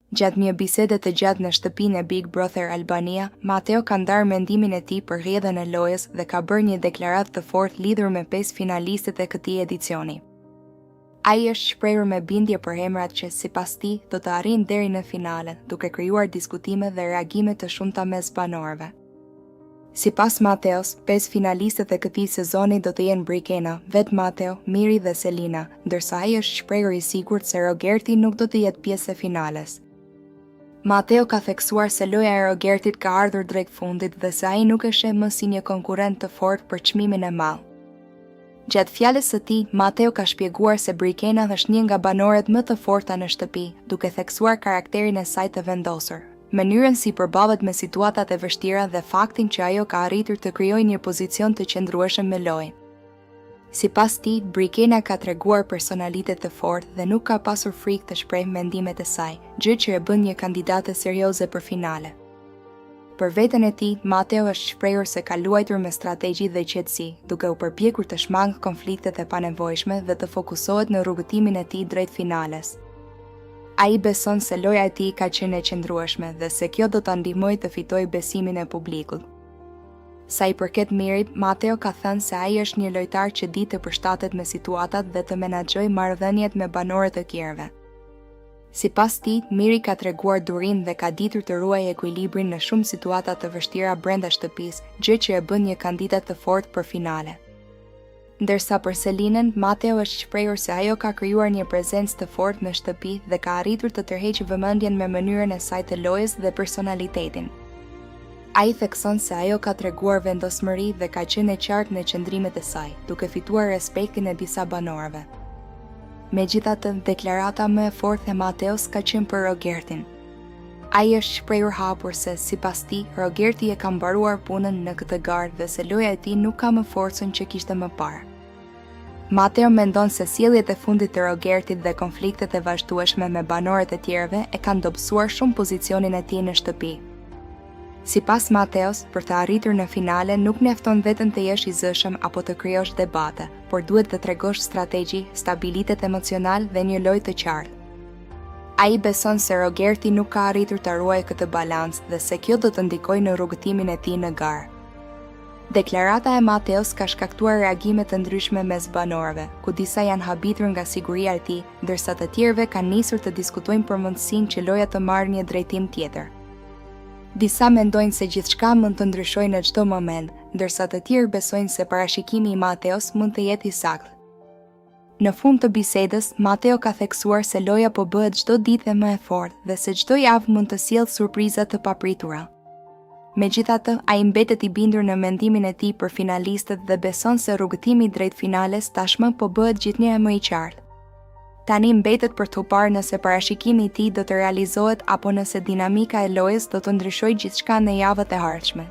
Gjatë një bisede të gjatë në shtëpinë e Big Brother Albania, Mateo ka ndarë mendimin e tij për rrjedhën e lojës dhe ka bërë një deklaratë të fortë lidhur me 5 finalistët e këtij edicioni. Ai është shprehur me bindje për emrat që sipas tij do të arrijnë deri në finale, duke krijuar diskutime dhe reagime të shumta mes banorëve. Sipas Mateos, 5 finalistët e këtij sezoni do të jenë Brikena, vetë Mateo, Miri dhe Selina, ndërsa ai është shprehur i sigurt se Rogerti nuk do të jetë pjesë e finales. Mateo ka theksuar se loja e Rogertit ka ardhur drejt fundit dhe se ai nuk e sheh më si një konkurrent të fortë për çmimin e madh. Gjatë fjalës së tij, Mateo ka shpjeguar se Brikena është një nga banorët më të forta në shtëpi, duke theksuar karakterin e saj të vendosur, mënyrën si përballet me situatat e vështira dhe faktin që ajo ka arritur të krijojë një pozicion të qëndrueshëm me lojën. Sipas tij, Brikena ka treguar personalitet të fortë dhe nuk ka pasur frikë të shprehë mendimet e saj, gjë që e bën një kandidate serioze për finale. Për veten e tij, Mateo është shprehur se ka luajtur me strategji dhe qetësi, duke u përpjekur të shmangë konfliktet e panevojshme dhe të fokusohet në rrugëtimin e tij drejt finales. Ai beson se loja e tij ka qenë e qëndrueshme dhe se kjo do ta ndihmojë të fitojë besimin e publikut. Sa i përket Mirit, Mateo ka thënë se ai është një lojtar që di të përshtatet me situatat dhe të menaxhojë marrëdhëniet me banorët e tjerëve. Sipas tij, Miri ka treguar durinë dhe ka ditur të ruajë ekuilibrin në shumë situata të vështira brenda shtëpisë, gjë që e bën një kandidat të fortë për finale. Ndërsa për Selinën, Mateo është shprehur se ajo ka krijuar një prezencë të fortë në shtëpi dhe ka arritur të tërheqë vëmendjen me mënyrën e saj të lojës dhe personalitetin. Ai thekson se ajo ka treguar vendosmëri dhe ka qenë e qartë në qëndrimet e saj, duke fituar respektin e disa banorëve. Megjithatë, deklarata më e fortë e Mateos ka qenë për Rogertin. Ai është shprehur hapur se sipas tij, Rogerti e ka mbaruar punën në këtë garë dhe se loja e tij nuk ka më forcën që kishte më parë. Mateo mendon se sjelljet e fundit të Rogertit dhe konfliktet e vazhdueshme me banorët e tjerëve e kanë dobësuar shumë pozicionin e tij në shtëpi. Sipas Mateos, për të arritur në finale nuk mjafton vetëm të jesh i zëshëm apo të krijosh debate, por duhet të tregosh strategji, stabilitet emocional dhe një lojë të qartë. Ai beson se Rogerti nuk ka arritur të ruajë këtë balancë dhe se kjo do të ndikojë në rrugëtimin e tij në garë. Deklarata e Mateos ka shkaktuar reagime të ndryshme mes banorëve, ku disa janë habitur nga siguria e tij, ndërsa të tjerëve kanë nisur të diskutojnë për mundësinë që loja të marrë një drejtim tjetër. Disa mendojnë se gjithçka mund të ndryshojë në çdo moment, ndërsa të tjerë besojnë se parashikimi i Mateos mund të jetë i saktë. Në fund të bisedës, Mateo ka theksuar se loja po bëhet çdo ditë më e fortë dhe se çdo javë mund të sjellë surpriza të papritura. Megjithatë, ai mbetet i bindur në mendimin e tij për finalistët dhe beson se rrugëtimi drejt finales tashmë po bëhet gjithnjëherë më i qartë. Tani mbetet për të parë nëse parashikimi i tij do të realizohet apo nëse dinamika e lojës do të ndryshojë gjithçka në javët e ardhshme.